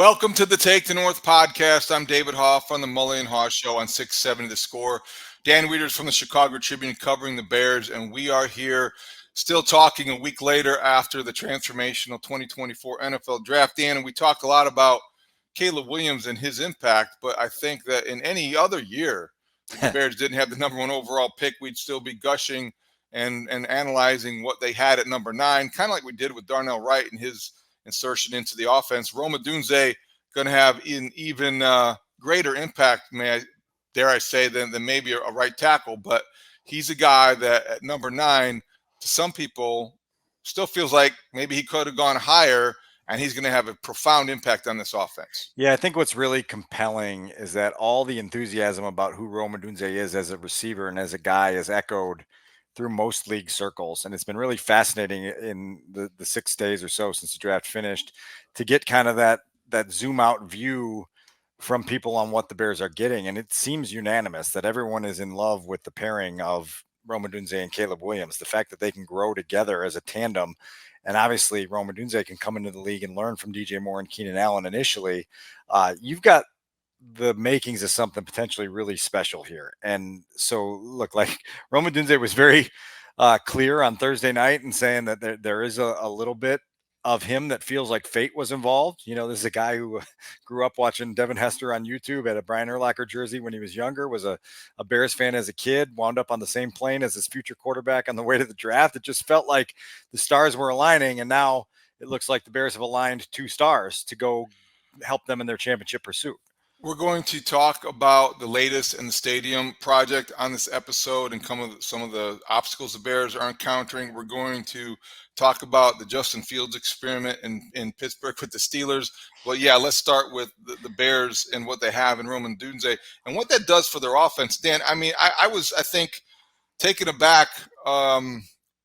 Welcome to the Take the North podcast. I'm David Haugh from the Mully and Haugh Show on 670 The Score. Dan Wiederer from the Chicago Tribune covering the Bears, and we are here still talking a week later after the transformational 2024 NFL Draft. Dan, and we talked a lot about Caleb Williams and his impact, but I think that in any other year, if the Bears didn't have the number one overall pick, we'd still be gushing and analyzing what they had at number 9, kind of like we did with Darnell Wright and his insertion into the offense. Rome Odunze going to have an even greater impact, dare I say, than maybe a right tackle. But he's a guy that at number 9, to some people, still feels like maybe he could have gone higher, and he's going to have a profound impact on this offense. Yeah, I think what's really compelling is that all the enthusiasm about who Rome Odunze is as a receiver and as a guy is echoed through most league circles. And it's been really fascinating in the 6 days or so since the draft finished to get kind of that zoom out view from people on what the Bears are getting. And it seems unanimous that everyone is in love with the pairing of Rome Odunze and Caleb Williams, the fact that they can grow together as a tandem. And obviously Rome Odunze can come into the league and learn from DJ Moore and Keenan Allen initially. You've got the makings of something potentially really special here. And so look, like Rome Odunze was very clear on Thursday night and saying that there is a little bit of him that feels like fate was involved. You know, this is a guy who grew up watching Devin Hester on YouTube, had a Brian Urlacher jersey when he was younger, was a Bears fan as a kid, wound up on the same plane as his future quarterback on the way to the draft. It just felt like the stars were aligning, and now it looks like the Bears have aligned 2 stars to go help them in their championship pursuit. We're going to talk about the latest in the stadium project on this episode and some of the obstacles the Bears are encountering. We're going to talk about the Justin Fields experiment in Pittsburgh with the Steelers. Well, yeah, let's start with the Bears and what they have in Rome Odunze and what that does for their offense. Dan, I mean, I think, taken aback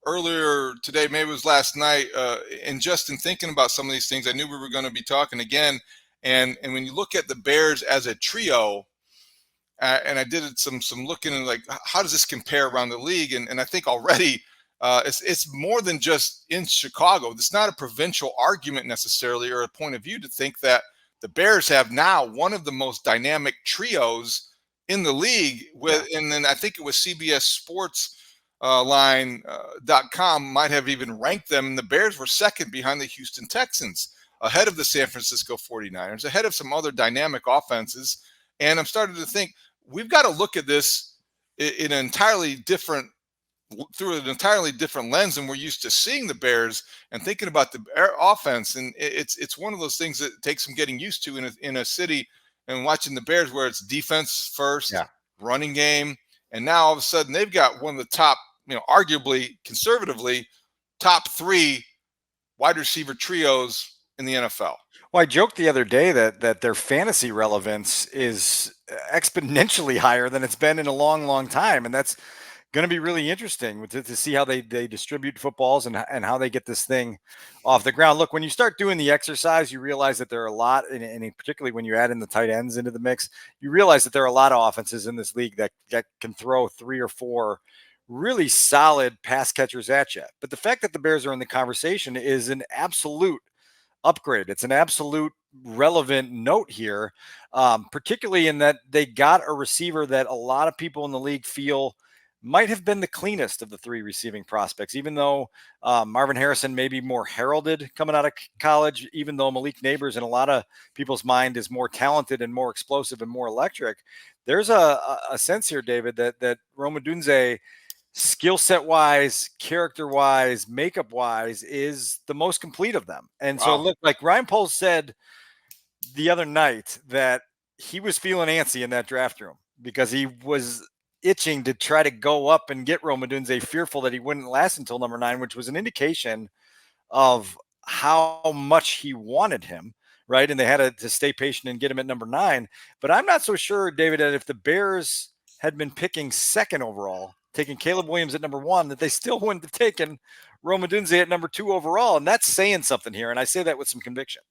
earlier today, maybe it was last night, and just in thinking about some of these things, I knew we were going to be talking again. And when you look at the Bears as a trio, and I did some looking at like how does this compare around the league, and I think already it's more than just in Chicago. It's not a provincial argument necessarily or a point of view to think that the Bears have now one of the most dynamic trios in the league. And then I think it was CBS Sports line.com might have even ranked them, and the Bears were second behind the Houston Texans, ahead of the San Francisco 49ers, ahead of some other dynamic offenses. And I'm starting to think we've got to look at this through an entirely different lens than we're used to seeing the Bears and thinking about the offense. And it's one of those things that takes some getting used to in a city and watching the Bears where it's defense first, running game. And now all of a sudden they've got one of the top, arguably conservatively top 3 wide receiver trios in the NFL. Well, I joked the other day that their fantasy relevance is exponentially higher than it's been in a long, long time. And that's going to be really interesting to see how they distribute footballs and how they get this thing off the ground. Look, when you start doing the exercise, you realize that there are a lot, and particularly when you add in the tight ends into the mix, you realize that there are a lot of offenses in this league that can throw 3 or 4 really solid pass catchers at you. But the fact that the Bears are in the conversation is an absolute upgrade. It's an absolute relevant note here, particularly in that they got a receiver that a lot of people in the league feel might have been the cleanest of the 3 receiving prospects, even though Marvin Harrison may be more heralded coming out of college, even though Malik Neighbors in a lot of people's mind is more talented and more explosive and more electric. There's a sense here, David, that Rome Odunze, skill set wise, character wise, makeup wise, is the most complete of them. And so look, like Ryan Poles said the other night that he was feeling antsy in that draft room because he was itching to try to go up and get Rome Odunze, fearful that he wouldn't last until number 9, which was an indication of how much he wanted him, right? And they had to stay patient and get him at number 9. But I'm not so sure, David, that if the Bears had been picking 2nd overall, taking Caleb Williams at number 1, that they still wouldn't have taken Rome Odunze at number 2 overall. And that's saying something here. And I say that with some conviction.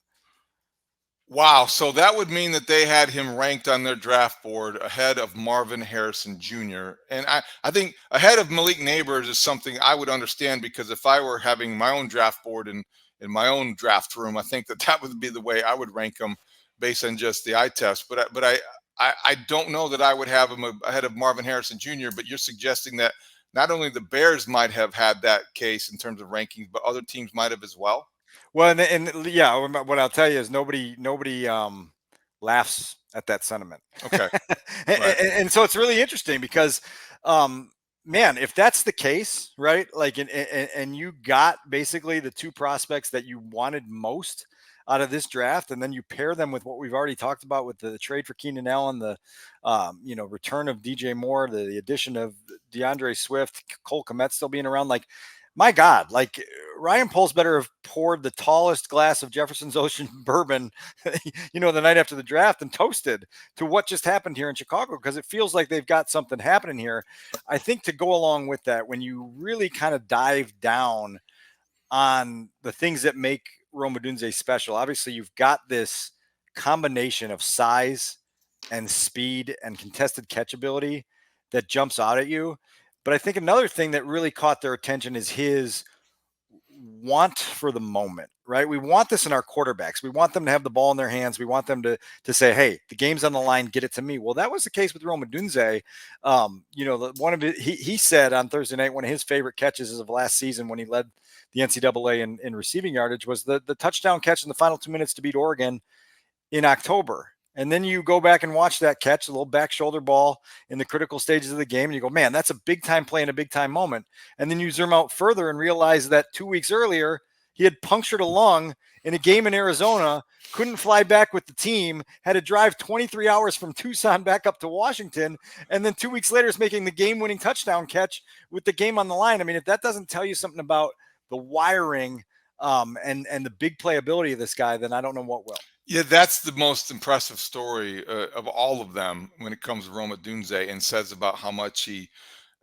Wow. So that would mean that they had him ranked on their draft board ahead of Marvin Harrison Jr. And I think ahead of Malik Neighbors is something I would understand, because if I were having my own draft board in my own draft room, I think that would be the way I would rank him. based on just the eye test. But I don't know that I would have him ahead of Marvin Harrison Jr. But you're suggesting that not only the Bears might have had that case in terms of rankings, but other teams might have as well. Well, and yeah, what I'll tell you is nobody laughs at that sentiment. Okay. and, Right. and so it's really interesting because, um, man, if that's the case, right? Like, and you got basically the two prospects that you wanted most out of this draft, and then you pair them with what we've already talked about with the trade for Keenan Allen, the return of DJ Moore, the addition of DeAndre Swift, Cole Kmet still being around, like. My God, like Ryan Poles better have poured the tallest glass of Jefferson's Ocean bourbon, the night after the draft and toasted to what just happened here in Chicago, because it feels like they've got something happening here. I think to go along with that, when you really kind of dive down on the things that make Rome Odunze special, obviously you've got this combination of size and speed and contested catch ability that jumps out at you. But I think another thing that really caught their attention is his want for the moment, right? We want this in our quarterbacks. We want them to have the ball in their hands. We want them to say, "Hey, the game's on the line. Get it to me." Well, that was the case with Rome Odunze. One of he said on Thursday night one of his favorite catches of last season when he led the NCAA in receiving yardage was the touchdown catch in the final 2 minutes to beat Oregon in October. And then you go back and watch that catch, a little back shoulder ball in the critical stages of the game. And you go, man, that's a big time play in a big time moment. And then you zoom out further and realize that 2 weeks earlier, he had punctured a lung in a game in Arizona, couldn't fly back with the team, had to drive 23 hours from Tucson back up to Washington. And then 2 weeks later is making the game winning touchdown catch with the game on the line. I mean, if that doesn't tell you something about the wiring and the big playability of this guy, then I don't know what will. Yeah, that's the most impressive story of all of them when it comes to Rome Odunze, and says about how much he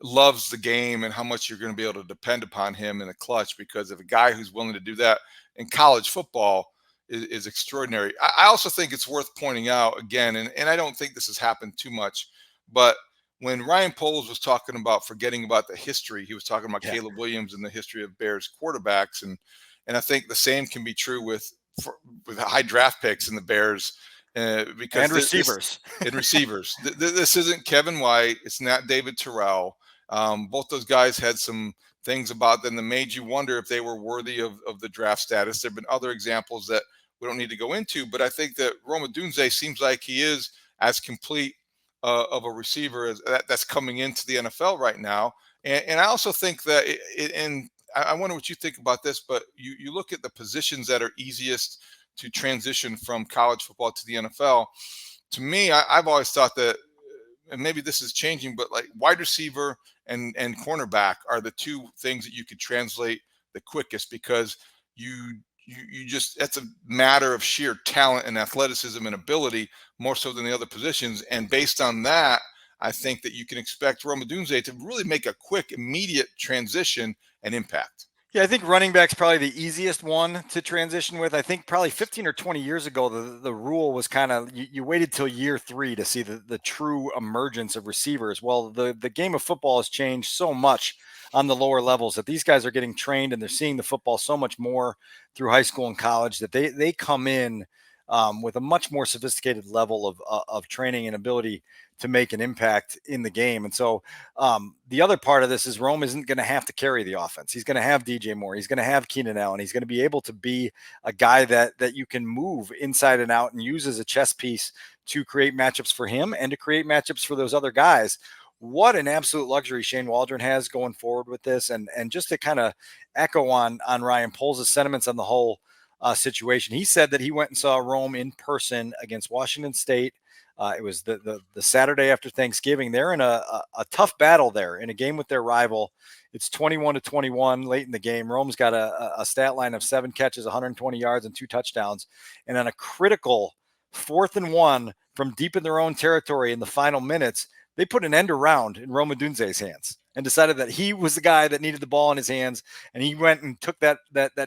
loves the game and how much you're going to be able to depend upon him in the clutch. Because if a guy who's willing to do that in college football is extraordinary. I also think it's worth pointing out again, and I don't think this has happened too much, but when Ryan Poles was talking about forgetting about the history, he was talking about Caleb Williams and the history of Bears quarterbacks, and I think the same can be true with high draft picks in the Bears, because and receivers. This isn't Kevin White. It's not David Terrell. Both those guys had some things about them that made you wonder if they were worthy of the draft status. There have been other examples that we don't need to go into, but I think that Rome Odunze seems like he is as complete of a receiver as that's coming into the NFL right now. And I also think that and I wonder what you think about this, but you look at the positions that are easiest to transition from college football to the NFL. To me, I've always thought that, and maybe this is changing, but like wide receiver and cornerback are the two things that you could translate the quickest, because you just, that's a matter of sheer talent and athleticism and ability more so than the other positions. And based on that, I think that you can expect Rome Odunze to really make a quick, immediate transition and impact. Yeah, I think running back's probably the easiest one to transition with. I think probably 15 or 20 years ago, the rule was kind of you waited till year 3 to see the true emergence of receivers. Well, the game of football has changed so much on the lower levels that these guys are getting trained and they're seeing the football so much more through high school and college that they come in with a much more sophisticated level of training and ability to make an impact in the game. And so the other part of this is Rome isn't going to have to carry the offense. He's going to have DJ Moore. He's going to have Keenan Allen. He's going to be able to be a guy that you can move inside and out and use as a chess piece to create matchups for him and to create matchups for those other guys. What an absolute luxury Shane Waldron has going forward with this. And just to kind of echo on Ryan Poles' sentiments on the whole situation, he said that he went and saw Rome in person against Washington State. It was the Saturday after Thanksgiving. They're in a tough battle there in a game with their rival. It's 21-21 late in the game. Rome's got a stat line of 7 catches, 120 yards, and 2 touchdowns. And on a critical 4th and 1 from deep in their own territory in the final minutes, they put an end around in Rome Odunze's hands and decided that he was the guy that needed the ball in his hands. And he went and took that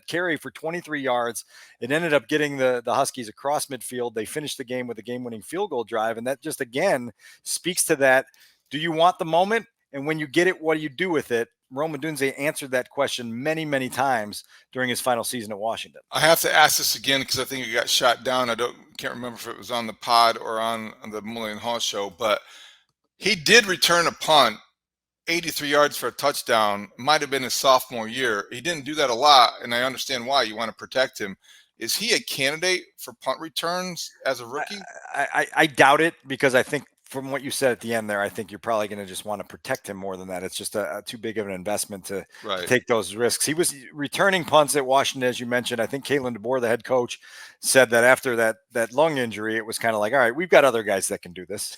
carry for 23 yards. It ended up getting the Huskies across midfield. They finished the game with a game-winning field goal drive. And that just, again, speaks to that. Do you want the moment? And when you get it, what do you do with it? Rome Odunze answered that question many, many times during his final season at Washington. I have to ask this again because I think it got shot down. Can't remember if it was on the pod or on the Mully and Haugh show, but he did return a punt 83 yards for a touchdown. Might have been his sophomore year. He didn't do that a lot, and I understand why. You want to protect him. Is he a candidate for punt returns as a rookie? I doubt it, because I think from what you said at the end there, I think you're probably going to just want to protect him more than that. It's just a too big of an investment to take those risks. He was returning punts at Washington, as you mentioned. I think Kalen DeBoer, the head coach, said that after that lung injury, it was kind of like, all right, we've got other guys that can do this.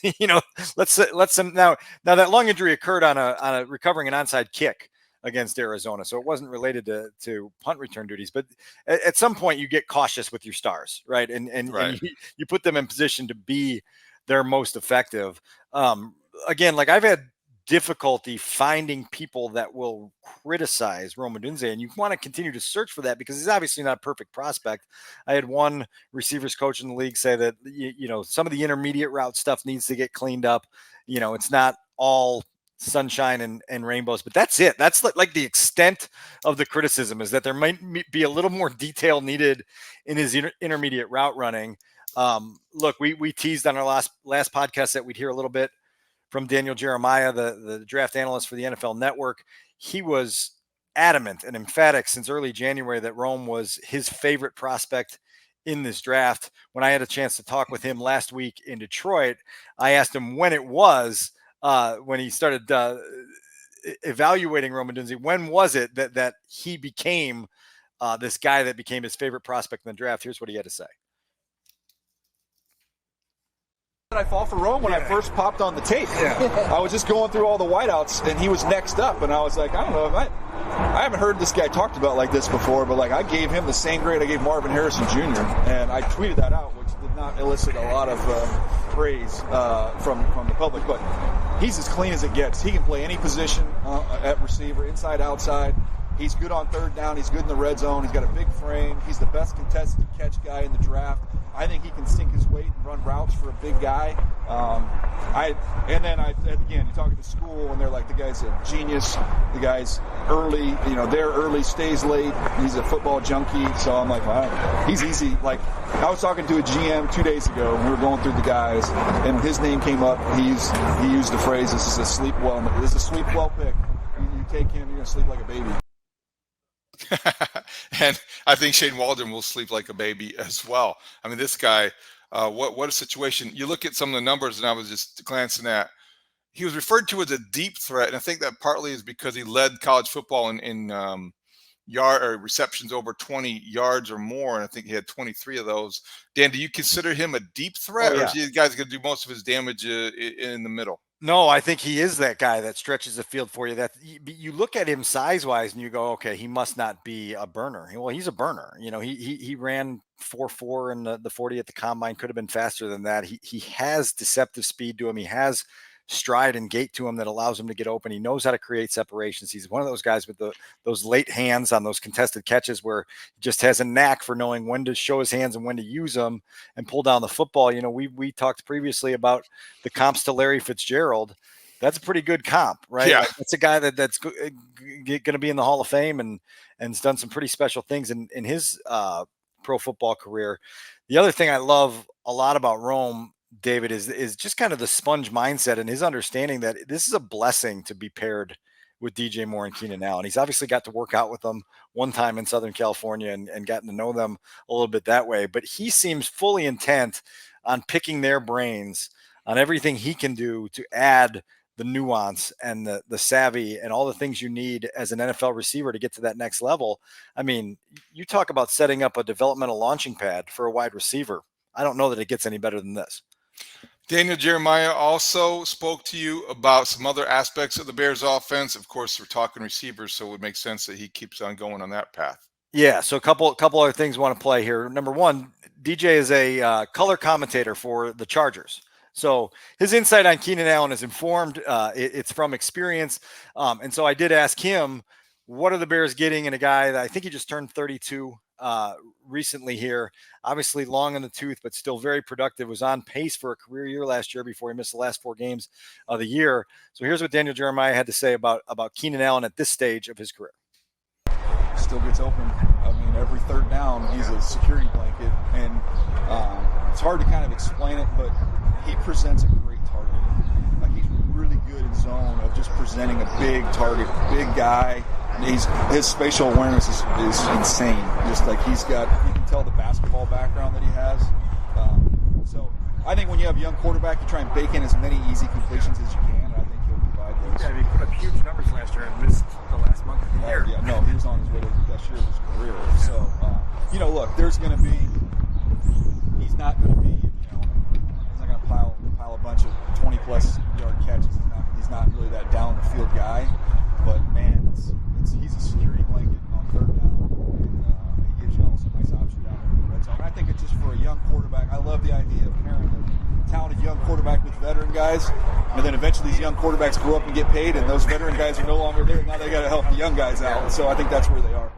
Let's now that lung injury occurred on a recovering an onside kick against Arizona. So it wasn't related to punt return duties, but at some point you get cautious with your stars, right? And you put them in position to be their most effective. Again, like I've had difficulty finding people that will criticize Rome Odunze, and you want to continue to search for that because he's obviously not a perfect prospect. I had one receivers coach in the league say that, some of the intermediate route stuff needs to get cleaned up. It's not all sunshine and rainbows, but that's it. That's like the extent of the criticism, is that there might be a little more detail needed in his intermediate route running. Look, we teased on our last podcast that we'd hear a little bit from Daniel Jeremiah, the draft analyst for the NFL Network. He was adamant and emphatic since early January that Rome was his favorite prospect in this draft. When I had a chance to talk with him last week in Detroit, I asked him when it was, when he started evaluating Rome Odunze, when was it that he became this guy that became his favorite prospect in the draft? Here's what he had to say. I fall for Rome when I first popped on the tape. I was just going through all the wideouts, and he was next up, and I was like, I don't know, I haven't heard this guy talked about like this before, but like I gave him the same grade I gave Marvin Harrison Jr., and I tweeted that out, which did not elicit a lot of praise from the public, but he's as clean as it gets. He can play any position at receiver, inside, outside. He's good on third down. He's good in the red zone. He's got a big frame. He's the best contested catch guy in the draft. I think he can sink his weight and run routes for a big guy. Again, you're talking to school, and they're like, the guy's a genius. The guy's early, they're early, stays late. He's a football junkie. So I'm like, wow, he's easy. Like, I was talking to a GM 2 days ago, and we were going through the guys, and when his name came up, he used the phrase, this is a sleep well pick. You take him, you're going to sleep like a baby. And I think Shane Waldron will sleep like a baby as well. I mean, this guy, what a situation. You look at some of the numbers, and I was just glancing at, he was referred to as a deep threat, and I think that partly is because he led college football in yard or receptions over 20 yards or more, and I think he had 23 of those. Dan, do you consider him a deep threat, or is he the guy that's going to do most of his damage in the middle? No, I think he is that guy that stretches the field for you. That you look at him size-wise and you go, okay, he must not be a burner. Well, he's a burner. He ran 4.4 in the 40 at the combine. Could have been faster than that. He has deceptive speed to him. He has stride and gait to him that allows him to get open. He knows how to create separations. He's one of those guys with those late hands on those contested catches where he just has a knack for knowing when to show his hands and when to use them and pull down the football. We talked previously about the comps to Larry Fitzgerald. That's a pretty good comp, right? Yeah. Like, that's a guy that's going to be in the Hall of Fame and has done some pretty special things in his pro football career. The other thing I love a lot about Rome, David, is just kind of the sponge mindset and his understanding that this is a blessing to be paired with DJ Moore and Keenan Allen. He's obviously got to work out with them one time in Southern California and gotten to know them a little bit that way, but he seems fully intent on picking their brains on everything he can do to add the nuance and the savvy and all the things you need as an NFL receiver to get to that next level. I mean, you talk about setting up a developmental launching pad for a wide receiver. I don't know that it gets any better than this. Daniel Jeremiah also spoke to you about some other aspects of the Bears offense. Of course, we're talking receivers, so it would make sense that he keeps on going on that path. Yeah, so a couple other things I want to play here. Number one, DJ is a color commentator for the Chargers. So his insight on Keenan Allen is informed. It's from experience. And so I did ask him, what are the Bears getting in a guy that I think he just turned 32 recently here. Obviously long in the tooth, but still very productive. Was on pace for a career year last year before he missed the last 4 games of the year. So here's what Daniel Jeremiah had to say about Keenan Allen at this stage of his career. Still gets open. I mean, every third down, he's a security blanket, and it's hard to kind of explain it, but he presents a great target. Like, he's really good in zone of just presenting a big target, big guy. His spatial awareness is insane. Just like you can tell the basketball background that he has. So I think when you have a young quarterback, you try and bake in as many easy completions as you can, and I think he'll provide those. Yeah, he put up huge numbers last year and missed the last month of the year. Yeah, no, he was on his way to the best year of his career. So, look, there's going to be, he's not going to be, he's not going to pile a bunch of 20-plus yard catches. He's not really that down the field guy. But, man, he's a security blanket on third down. And he gives you also a nice option down there in the red zone. And I think it's just for a young quarterback. I love the idea of pairing a talented young quarterback with veteran guys. And then eventually these young quarterbacks grow up and get paid, and those veteran guys are no longer there. Now they got to help the young guys out. So I think that's where they are.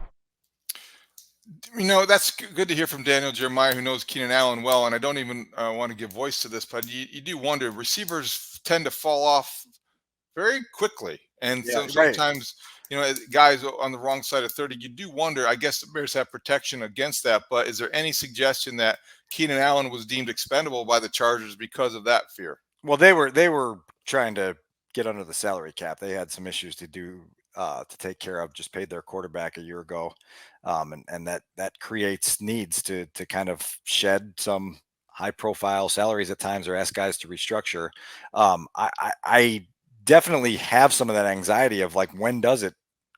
That's good to hear from Daniel Jeremiah, who knows Keenan Allen well. And I don't even want to give voice to this, but you do wonder, receivers tend to fall off very quickly. And so sometimes, guys on the wrong side of 30, you do wonder, I guess the Bears have protection against that. But is there any suggestion that Keenan Allen was deemed expendable by the Chargers because of that fear? Well, they were trying to get under the salary cap. They had some issues to take care of, just paid their quarterback a year ago. And that creates needs to kind of shed some high profile salaries at times or ask guys to restructure. I definitely have some of that anxiety of like, when does it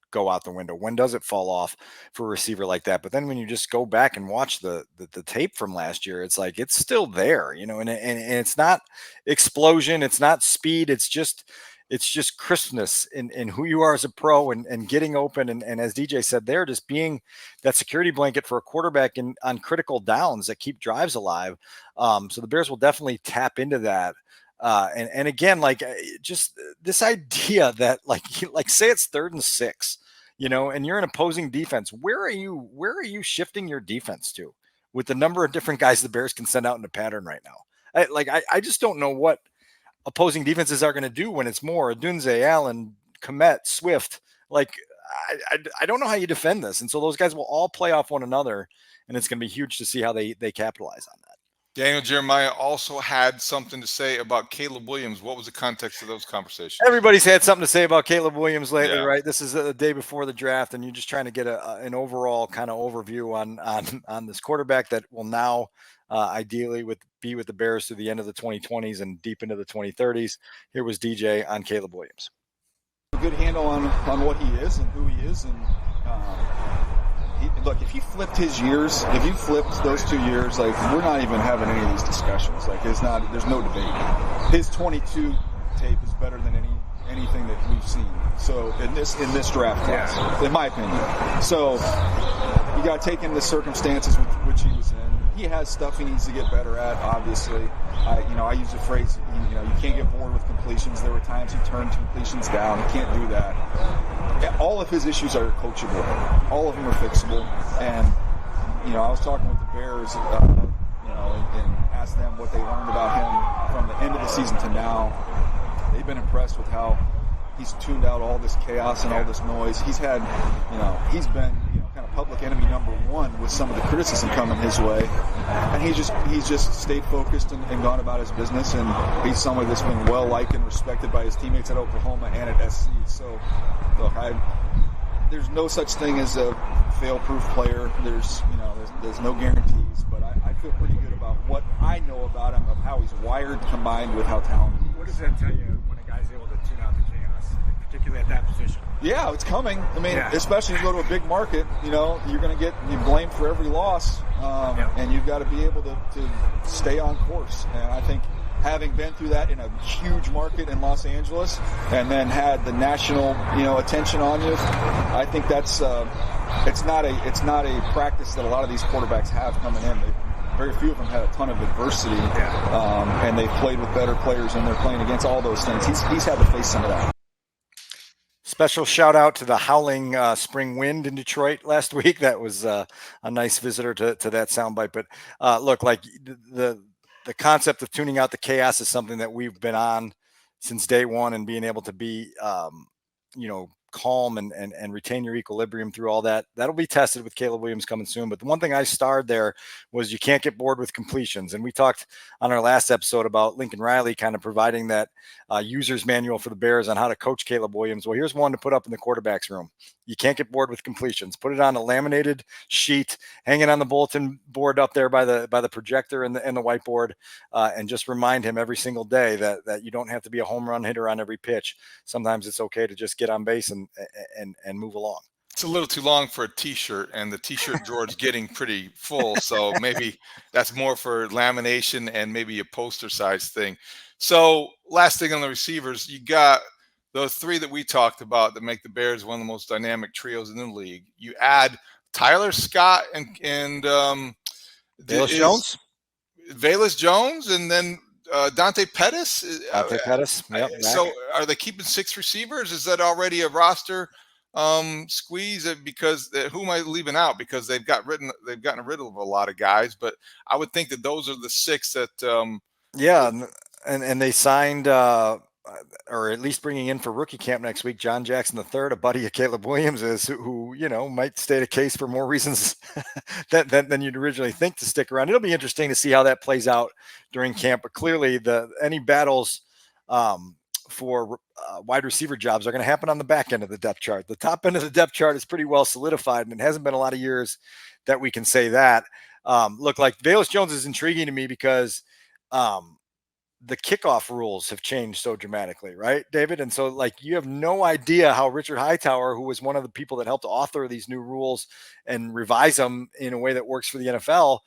go out the window? When does it fall off for a receiver like that? But then when you just go back and watch the tape from last year, it's like, it's still there, and it's not explosion. It's not speed. It's just crispness in who you are as a pro and getting open. And as DJ said, there just being that security blanket for a quarterback on critical downs that keep drives alive. So the Bears will definitely tap into that. And again, like, just this idea that like say it's 3rd and 6, and you're an opposing defense. Where are you shifting your defense to with the number of different guys the Bears can send out in a pattern right now? I just don't know what opposing defenses are going to do when it's more Odunze, Allen, Komet, Swift. Like, I don't know how you defend this. And so those guys will all play off one another, and it's going to be huge to see how they capitalize on that. Daniel Jeremiah also had something to say about Caleb Williams. What was the context of those conversations? Everybody's had something to say about Caleb Williams lately, right? This is the day before the draft, and you're just trying to get an overall kind of overview on this quarterback that will now ideally be with the Bears through the end of the 2020s and deep into the 2030s. Here was DJ on Caleb Williams. A good handle on what he is and who he is, and look, if you flipped his years, if you flipped those 2 years, like, we're not even having any of these discussions. Like, there's no debate. His 22 tape is better than anything that we've seen. So in this draft class, in my opinion. So you got to take in the circumstances which he was in. He has stuff he needs to get better at, obviously. I use the phrase, you can't get bored with completions. There were times he turned completions down. He can't do that. All of his issues are coachable. All of them are fixable. And, I was talking with the Bears, and asked them what they learned about him from the end of the season to now. They've been impressed with how he's tuned out all this chaos and all this noise. He's had, he's been, kind of public enemy number one with some of the criticism coming his way, and he's just stayed focused and gone about his business. And he's somebody that's been well liked and respected by his teammates at Oklahoma and at SC. So, look, there's no such thing as a fail-proof player. There's no guarantees, but I feel pretty good about what I know about him, of how he's wired combined with how talented he is. What does that tell you when a guy's able to tune out the chaos, particularly at that position? Yeah, it's coming. I mean, especially if you go to a big market, you're going to get blamed for every loss, and you've got to be able to stay on course. And I think having been through that in a huge market in Los Angeles and then had the national, attention on you, I think that's it's not a practice that a lot of these quarterbacks have coming in. Very few of them had a ton of adversity, and they've played with better players, and they're playing against all those things. He's had to face some of that. Special shout out to the howling spring wind in Detroit last week. That was a nice visitor to that soundbite. But look, like the concept of tuning out the chaos is something that we've been on since day one, and being able to be, calm and retain your equilibrium through all that. That'll be tested with Caleb Williams coming soon. But the one thing I starred there was you can't get bored with completions. And we talked on our last episode about Lincoln Riley kind of providing that user's manual for the Bears on how to coach Caleb Williams. Well, here's one to put up in the quarterback's room. You can't get bored with completions. Put it on a laminated sheet, hang it on the bulletin board up there by the projector and the whiteboard, and just remind him every single day that you don't have to be a home run hitter on every pitch. Sometimes it's okay to just get on base and move along. It's a little too long for a t-shirt, and the t-shirt drawer's getting pretty full. So maybe that's more for lamination and maybe a poster size thing. So last thing on the receivers, you got those three that we talked about that make the Bears one of the most dynamic trios in the league. You add Tyler Scott and Velus Jones, and then Dante Pettis. Dante Pettis. Yep, so are they keeping 6 receivers? Is that already a roster squeeze? Because who am I leaving out? Because they've gotten rid of a lot of guys, but I would think that those are the 6 that. And they signed, or at least bringing in for rookie camp next week, John Jackson III, a buddy of Caleb Williams, who might state a case for more reasons than you'd originally think to stick around. It'll be interesting to see how that plays out during camp. But clearly, any battles for wide receiver jobs are going to happen on the back end of the depth chart. The top end of the depth chart is pretty well solidified, and it hasn't been a lot of years that we can say that. Look, like Velus Jones is intriguing to me because the kickoff rules have changed so dramatically, right, David? And so, like, you have no idea how Richard Hightower, who was one of the people that helped author these new rules and revise them in a way that works for the NFL,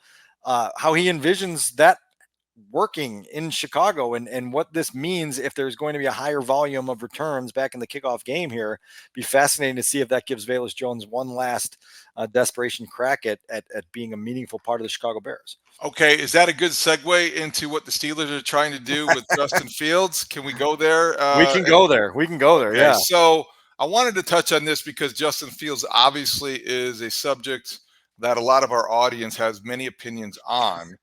how he envisions that working in Chicago, and what this means if there's going to be a higher volume of returns back in the kickoff game here. Be fascinating to see if that gives Velus Jones one last desperation crack at being a meaningful part of the Chicago Bears. Okay, is that a good segue into what the Steelers are trying to do with Justin Fields? Can we go there? We can go there. Okay, yeah. So I wanted to touch on this because Justin Fields obviously is a subject that a lot of our audience has many opinions on.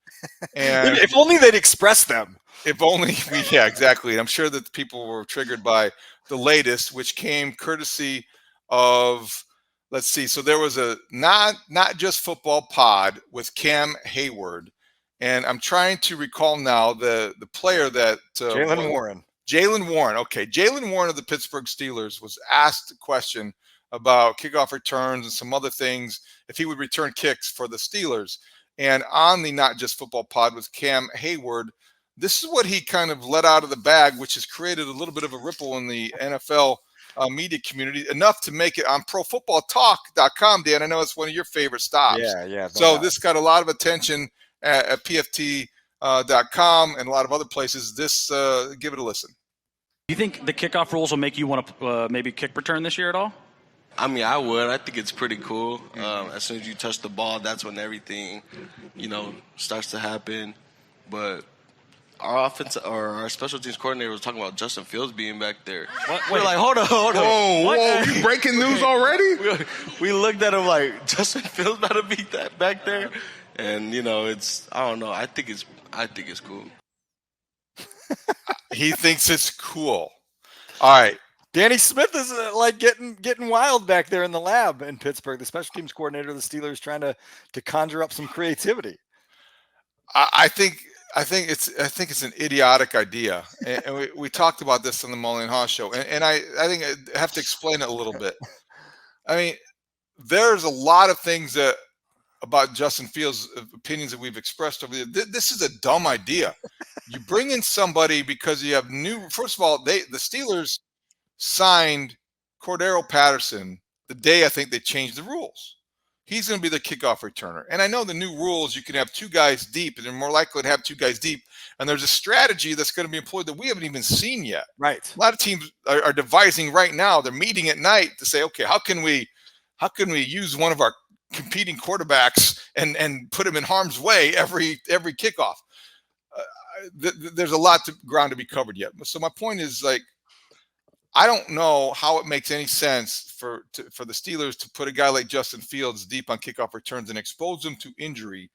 And if only they'd express them. If only yeah, exactly. And I'm sure that people were triggered by the latest, which came courtesy of, let's see. So there was a not just football pod with Cam Hayward, and I'm trying to recall now the player that Jaylen Warren. Okay, Jaylen Warren of the Pittsburgh Steelers was asked a question about kickoff returns and some other things, if he would return kicks for the Steelers. And on the Not Just Football pod with Cam Hayward, this is what he kind of let out of the bag, which has created a little bit of a ripple in the NFL media community, enough to make it on ProFootballTalk.com. Dan, I know it's one of your favorite stops. Yeah. So this got a lot of attention at PFT.com and a lot of other places. Give it a listen. Do you think the kickoff rules will make you want to maybe kick return this year at all? I mean, I would. I think it's pretty cool. As soon as you touch the ball, that's when everything, starts to happen. But our offense or our special teams coordinator was talking about Justin Fields being back there. What? We're like, hold on. Whoa, you breaking news already? We looked at him like, Justin Fields about to be that back there. And, I don't know. I think it's cool. He thinks it's cool. All right. Danny Smith is like getting wild back there in the lab in Pittsburgh. The special teams coordinator of the Steelers trying to conjure up some creativity. I think it's an idiotic idea, and we talked about this on the Mully and Haugh show, and I think I have to explain it a little bit. I mean, there's a lot of things about Justin Fields' opinions that we've expressed over there. This is a dumb idea. You bring in somebody because you have first of all, the Steelers signed Cordero Patterson the day I think they changed the rules. He's going to be the kickoff returner. And I know the new rules, you can have 2 guys deep, and they're more likely to have 2 guys deep. And there's a strategy that's going to be employed that we haven't even seen yet. Right. A lot of teams are devising right now. They're meeting at night to say, okay, how can we use one of our competing quarterbacks and put him in harm's way every kickoff? There's a lot of ground to be covered yet. So my point is, like, I don't know how it makes any sense for the Steelers to put a guy like Justin Fields deep on kickoff returns and expose him to injury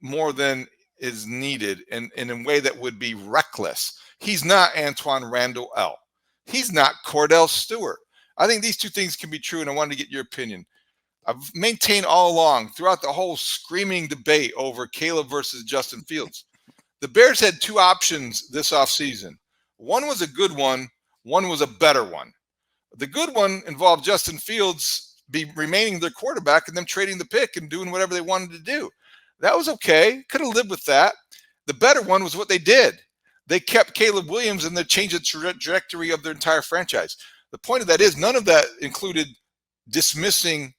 more than is needed and in a way that would be reckless. He's not Antoine Randall L. He's not Cordell Stewart. I think these two things can be true, and I wanted to get your opinion. I've maintained all along throughout the whole screaming debate over Caleb versus Justin Fields. The Bears had two options this offseason. One was a good one. One was a better one. The good one involved Justin Fields remaining their quarterback and them trading the pick and doing whatever they wanted to do. That was okay. Could have lived with that. The better one was what they did. They kept Caleb Williams and they changed the trajectory of their entire franchise. The point of that is none of that included dismissing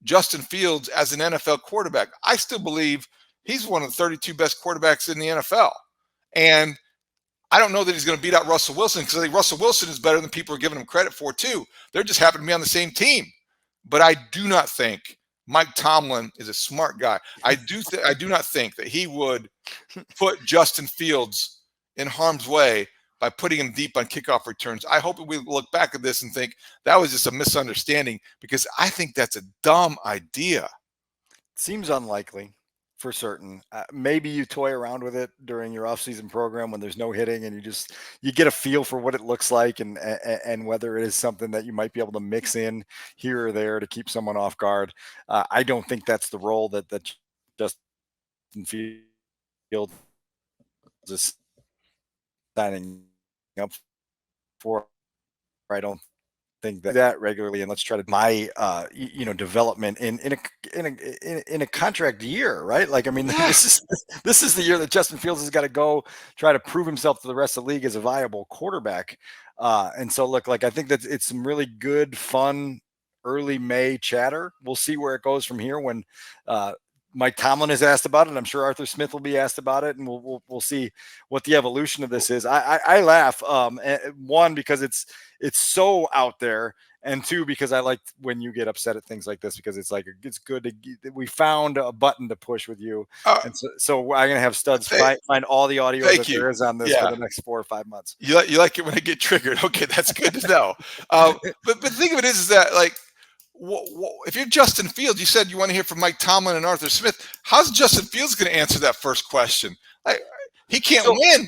Justin Fields as an NFL quarterback. I still believe he's one of the 32 best quarterbacks in the NFL. And I don't know that he's going to beat out Russell Wilson because I think Russell Wilson is better than people are giving him credit for too. They're just happen to be on the same team. But I do not think Mike Tomlin is a smart guy. I do not think that he would put Justin Fields in harm's way by putting him deep on kickoff returns. I hope we look back at this and think that was just a misunderstanding because I think that's a dumb idea. Seems unlikely for certain. Maybe you toy around with it during your offseason program when there's no hitting and you get a feel for what it looks like and whether it is something that you might be able to mix in here or there to keep someone off guard. I don't think that's the role that Justin Fields is signing up for. I don't think that regularly, and let's try to my development in a contract year, right? Like, I mean, this is the year that Justin Fields has got to go try to prove himself to the rest of the league as a viable quarterback. And so look, like I think that it's some really good, fun early May chatter. We'll see where it goes from here when Mike Tomlin is asked about it. I'm sure Arthur Smith will be asked about it, and we'll see what the evolution of this is. I laugh, one, because it's so out there, and two, because I like when you get upset at things like this because it's like it's good we found a button to push with you, and so I'm gonna have Studs find all the audio that there is on this for the next 4 or 5 months. You like it when I get triggered? Okay, that's good to know. But the thing of it is that like. If you're Justin Fields, you said you want to hear from Mike Tomlin and Arthur Smith. How's Justin Fields going to answer that first question? He can't win.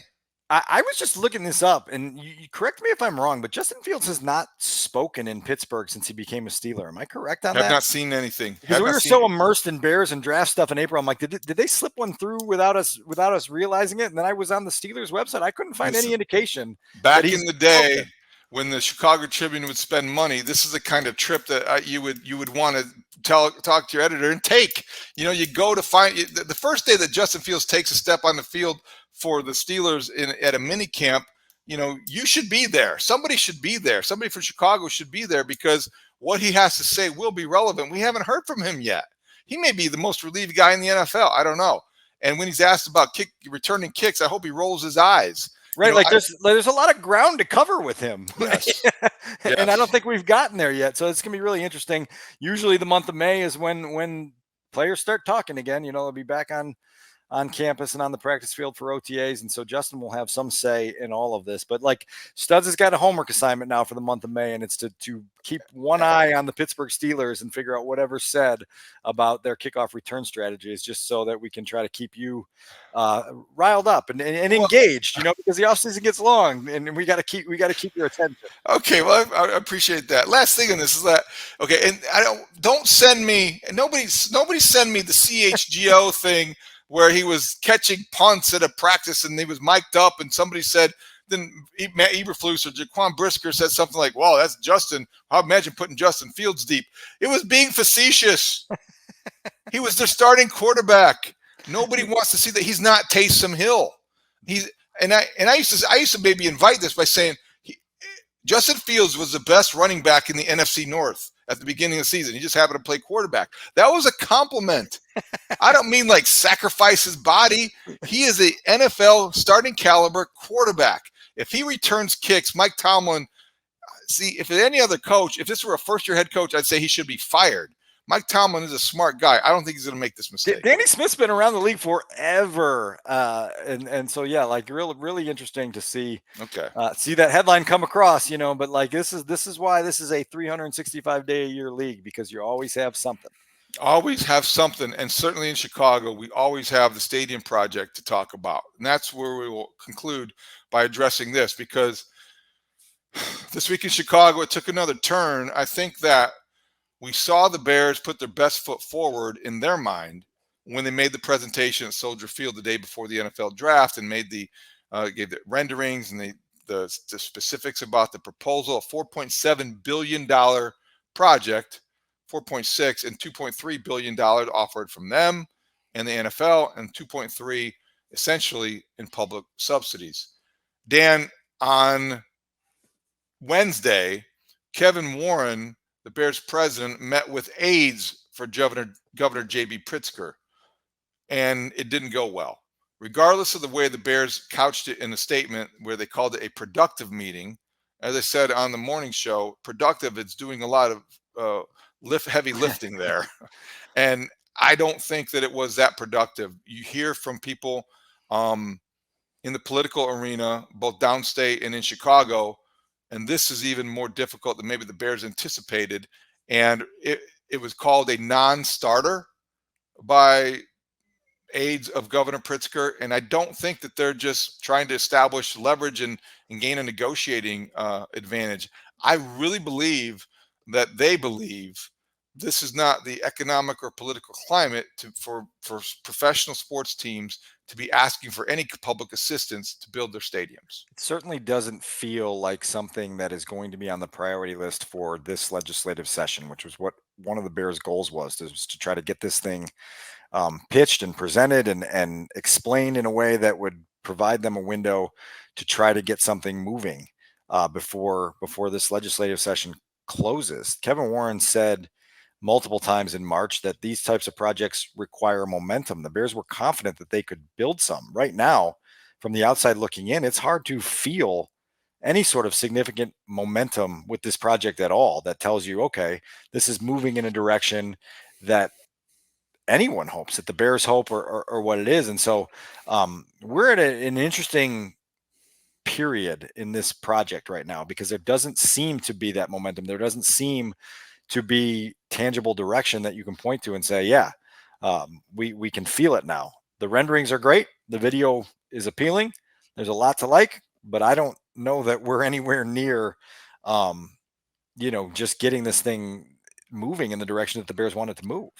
I was just looking this up, and you correct me if I'm wrong, but Justin Fields has not spoken in Pittsburgh since he became a Steeler. Am I correct on that? I've not seen anything. Because we were so immersed in Bears and draft stuff in April. I'm like, did they slip one through without us realizing it? And then I was on the Steelers website. I couldn't find any indication. Back in the day, when the Chicago Tribune would spend money, this is the kind of trip that you would want to talk to your editor and take. You go to find the first day that Justin Fields takes a step on the field for the Steelers at a mini camp. You should be there. Somebody should be there. Somebody from Chicago should be there because what he has to say will be relevant. We haven't heard from him yet. He may be the most relieved guy in the NFL. I don't know. And when he's asked about returning kicks, I hope he rolls his eyes. Right, there's a lot of ground to cover with him. Yes. And I don't think we've gotten there yet. So it's going to be really interesting. Usually the month of May is when players start talking again. They'll be back on campus and on the practice field for OTAs. And so Justin will have some say in all of this. But like Studs has got a homework assignment now for the month of May, and it's to keep one eye on the Pittsburgh Steelers and figure out whatever's said about their kickoff return strategies, just so that we can try to keep you riled up and engaged, because the offseason gets long and we got to keep your attention. Okay. Well, I appreciate that. Last thing on this is that, okay. And don't send me, nobody send me the CHGO thing where he was catching punts at a practice and he was mic'd up and somebody said, then Matt Eberflus or Jaquan Brisker said something like, "Wow, that's Justin. I imagine putting Justin Fields deep." It was being facetious. He was their starting quarterback. Nobody wants to see that he's not Taysom Hill. I used to maybe invite this by saying Justin Fields was the best running back in the NFC North at the beginning of the season. He just happened to play quarterback. That was a compliment. I don't mean like sacrifice his body. He is a NFL starting caliber quarterback. If he returns kicks, Mike Tomlin, if any other coach, if this were a first-year head coach, I'd say he should be fired. Mike Tomlin is a smart guy. I don't think he's going to make this mistake. Danny Smith's been around the league forever, and so yeah, like really interesting to see. Okay. See that headline come across, but like this is why this is a 365-day a year league, because you always have something. Always have something, and certainly in Chicago, we always have the stadium project to talk about, and that's where we will conclude by addressing this, because this week in Chicago, it took another turn. I think that we saw the Bears put their best foot forward in their mind when they made the presentation at Soldier Field the day before the NFL draft and made gave the renderings and the specifics about the proposal, a $4.7 billion project, 4.6 and $2.3 billion offered from them and the NFL, and 2.3 essentially in public subsidies. Dan, on Wednesday, Kevin Warren, the Bears president, met with aides for Governor J.B. Pritzker, and it didn't go well. Regardless of the way the Bears couched it in a statement where they called it a productive meeting, as I said on the morning show, productive, it's doing a lot of heavy lifting there. And I don't think that it was that productive. You hear from people in the political arena, both downstate and in Chicago, and this is even more difficult than maybe the Bears anticipated. And it was called a non-starter by aides of Governor Pritzker. And I don't think that they're just trying to establish leverage and gain a negotiating advantage. I really believe that they believe this is not the economic or political climate for professional sports teams to be asking for any public assistance to build their stadiums. It certainly doesn't feel like something that is going to be on the priority list for this legislative session, which was what one of the Bears' goals was to try to get this thing pitched and presented and explained in a way that would provide them a window to try to get something moving before this legislative session closes. Kevin Warren said multiple times in March that these types of projects require momentum. The Bears were confident that they could build some. Right now, from the outside looking in, it's hard to feel any sort of significant momentum with this project at all that tells you, okay, this is moving in a direction that anyone hopes, that the Bears hope, or what it is. And so we're at an interesting period in this project right now, because there doesn't seem to be that momentum. There doesn't seem to be tangible direction that you can point to and say, yeah, we can feel it now. The renderings are great. The video is appealing. There's a lot to like, but I don't know that we're anywhere near, just getting this thing moving in the direction that the Bears want it to move.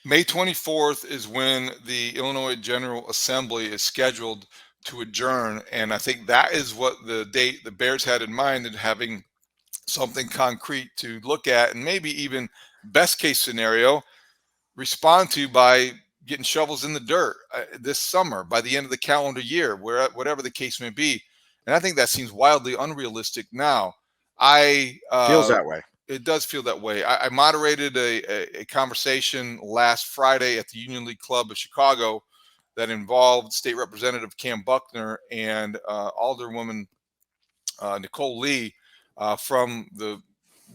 May 24th is when the Illinois General Assembly is scheduled to adjourn. And I think that is what the date the Bears had in mind, and having something concrete to look at, and maybe even best case scenario, respond to by getting shovels in the dirt this summer, by the end of the calendar year, whatever the case may be. And I think that seems wildly unrealistic now. Feels that way. It does feel that way. I moderated a conversation last Friday at the Union League Club of Chicago that involved State Representative Cam Buckner and Alderwoman Nicole Lee from the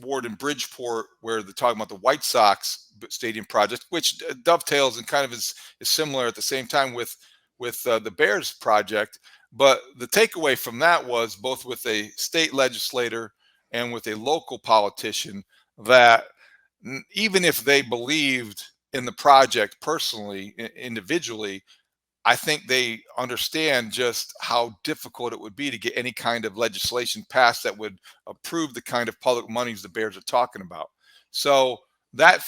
ward in Bridgeport, where they're talking about the White Sox stadium project, which dovetails and kind of is similar at the same time with the Bears project. But the takeaway from that was, both with a state legislator and with a local politician, that even if they believed in the project personally, individually, I think they understand just how difficult it would be to get any kind of legislation passed that would approve the kind of public monies the Bears are talking about. So that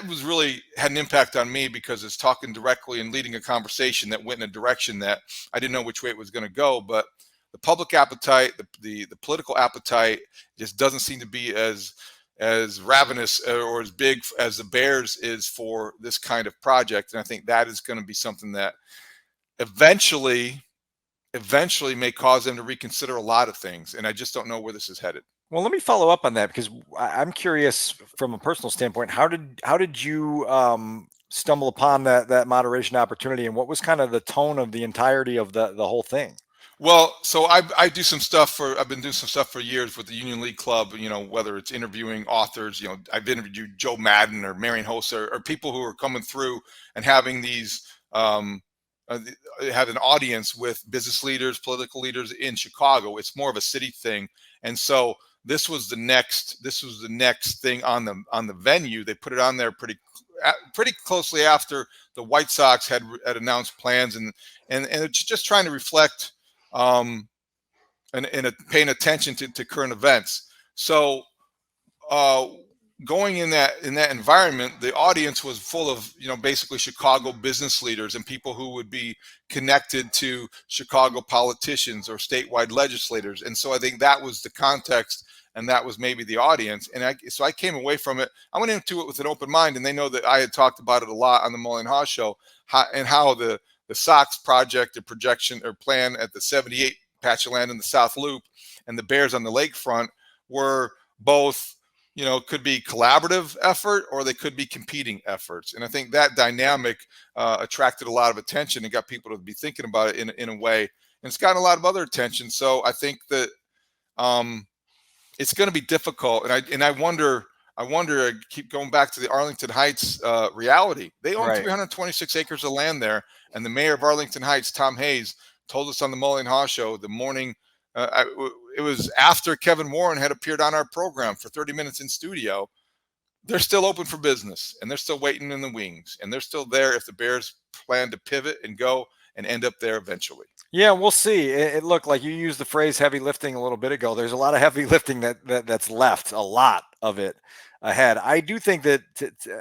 was really had an impact on me, because it's talking directly and leading a conversation that went in a direction that I didn't know which way it was going to go. But the public appetite, the political appetite, just doesn't seem to be as ravenous or as big as the Bears is for this kind of project. And I think that is going to be something that eventually may cause them to reconsider a lot of things. And I just don't know where this is headed. Well, let me follow up on that, because I'm curious from a personal standpoint, how did you stumble upon that moderation opportunity, and what was kind of the tone of the entirety of the whole thing? Well, so I do some stuff I've been doing some stuff for years with the Union League Club, whether it's interviewing authors, I've interviewed Joe Madden or Marion Hossa or people who are coming through and having these, have an audience with business leaders, political leaders in Chicago. It's more of a city thing. And so this was the next thing on the venue. They put it on there pretty closely after the White Sox had announced plans, and it's just trying to reflect and paying attention to current events. So going in that environment, the audience was full of basically Chicago business leaders and people who would be connected to Chicago politicians or statewide legislators. And so I think that was the context, and that was maybe the audience. And so I came away from it. I went into it with an open mind, and they know that I had talked about it a lot on the Mully and Haugh show, how the Sox project, the projection or plan at the 78 patch of land in the South Loop and the Bears on the lakefront were both, could be collaborative effort or they could be competing efforts. And I think that dynamic attracted a lot of attention and got people to be thinking about it in a way. And it's gotten a lot of other attention. So I think that it's going to be difficult. And I wonder, I keep going back to the Arlington Heights reality. They own 326 acres of land there. And the mayor of Arlington Heights, Tom Hayes, told us on the Mully and Haugh show the morning, it was after Kevin Warren had appeared on our program for 30 minutes in studio. They're still open for business, and they're still waiting in the wings, and they're still there if the Bears plan to pivot and go and end up there eventually. Yeah, we'll see. It looked like you used the phrase heavy lifting a little bit ago. There's a lot of heavy lifting that's left, a lot of it ahead. I do think that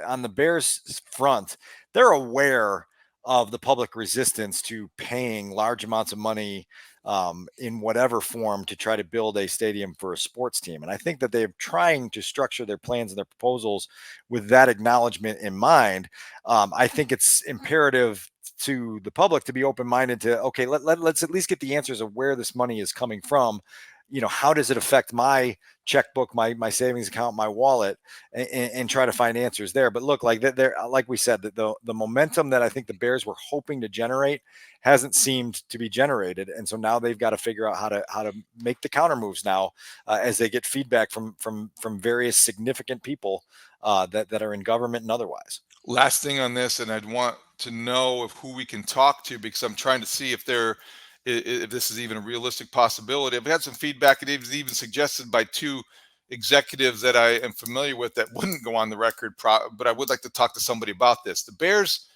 on the Bears front, they're aware of the public resistance to paying large amounts of money in whatever form to try to build a stadium for a sports team. And I think that they're trying to structure their plans and their proposals with that acknowledgement in mind. I think it's imperative to the public to be open-minded to, okay, let's at least get the answers of where this money is coming from. How does it affect my checkbook, my savings account, my wallet, and try to find answers there. But look, like we said, that the momentum that I think the Bears were hoping to generate hasn't seemed to be generated, and so now they've got to figure out how to make the counter moves now as they get feedback from various significant people that are in government and otherwise. Last thing on this, and I'd want to know who we can talk to, because I'm trying to see if this is even a realistic possibility. I've had some feedback. It was even suggested by two executives that I am familiar with that wouldn't go on the record, but I would like to talk to somebody about this. The Bears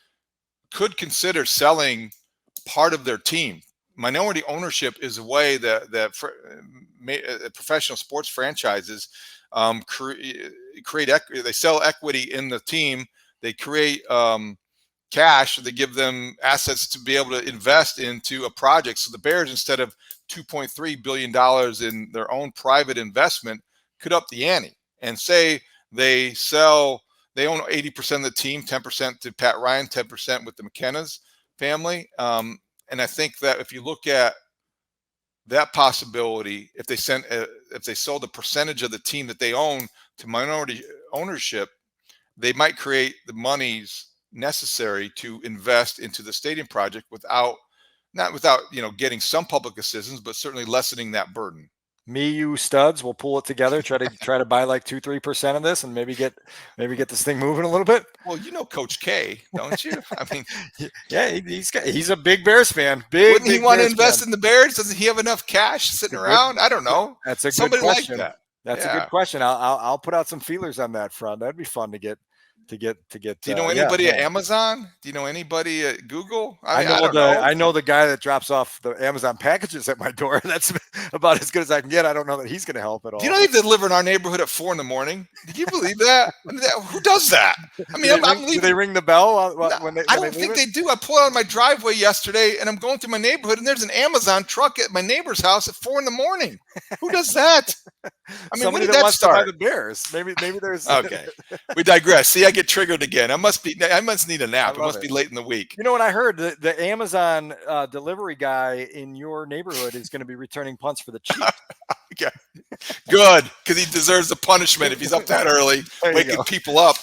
could consider selling part of their team. Minority ownership is a way that professional sports franchises create equity. They sell equity in the team. They create cash. They give them assets to be able to invest into a project. So the Bears, instead of $2.3 billion in their own private investment, could up the ante and say they own 80% of the team, 10% to Pat Ryan, 10% with the McKenna's family. And I think that if you look at that possibility, if they sold a percentage of the team that they own to minority ownership, they might create the monies necessary to invest into the stadium project not without getting some public assistance, but certainly lessening that burden. Me, you studs, we'll pull it together, try to buy like 2-3% of this, and maybe get this thing moving a little bit. Well, Coach K, don't you? I mean, yeah, he's a big Bears fan. Wouldn't he want to invest in the Bears? Doesn't he have enough cash sitting around? I don't know. That's a Somebody good question. Like that. That's a good question. I'll put out some feelers on that front. That'd be fun to get. Do you know anybody at Amazon? Do you know anybody at Google? I know the guy that drops off the Amazon packages at my door. That's about as good as I can get. I don't know that he's going to help at all. Do you know they deliver in our neighborhood at 4 a.m? Did you believe that? Who does that? I mean, do they ring the bell when I don't think they do. I pulled out of my driveway yesterday, and I'm going through my neighborhood, and there's an Amazon truck at my neighbor's house at 4 a.m. Who does that? I mean, somebody when did that start? To buy the Bears. Maybe there's. Okay, we digress. See, I get triggered again. I must need a nap. It must be late in the week. You know what I heard? The Amazon delivery guy in your neighborhood is going to be returning punts for the Chiefs. Okay. Good, because he deserves the punishment if he's up that early, waking people up.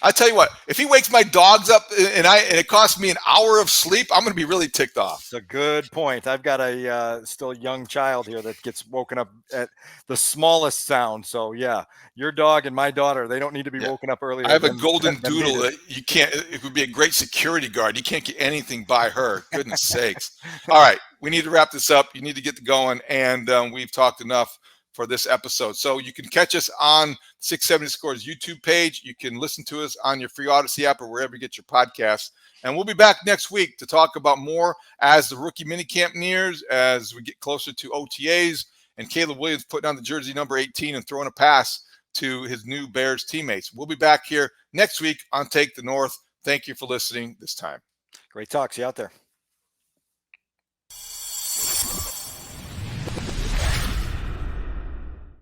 I tell you what, if he wakes my dogs up and it costs me an hour of sleep, I'm going to be really ticked off. It's a good point. I've got a still young child here that gets woken up at the smallest sound. So yeah, your dog and my daughter, they don't need to be woken up earlier. I have a golden doodle that you can't. It would be a great security guard. You can't get anything by her. Goodness sakes! All right, we need to wrap this up. You need to get going, and we've talked enough for this episode. So you can catch us on 670 Scores YouTube page. You can listen to us on your free Odyssey app or wherever you get your podcasts. And we'll be back next week to talk about more as the rookie minicamp nears, as we get closer to OTAs, and Caleb Williams putting on the jersey number 18 and throwing a pass to his new Bears teammates. We'll be back here next week on Take the North. Thank you for listening this time. Great talk. See you out there.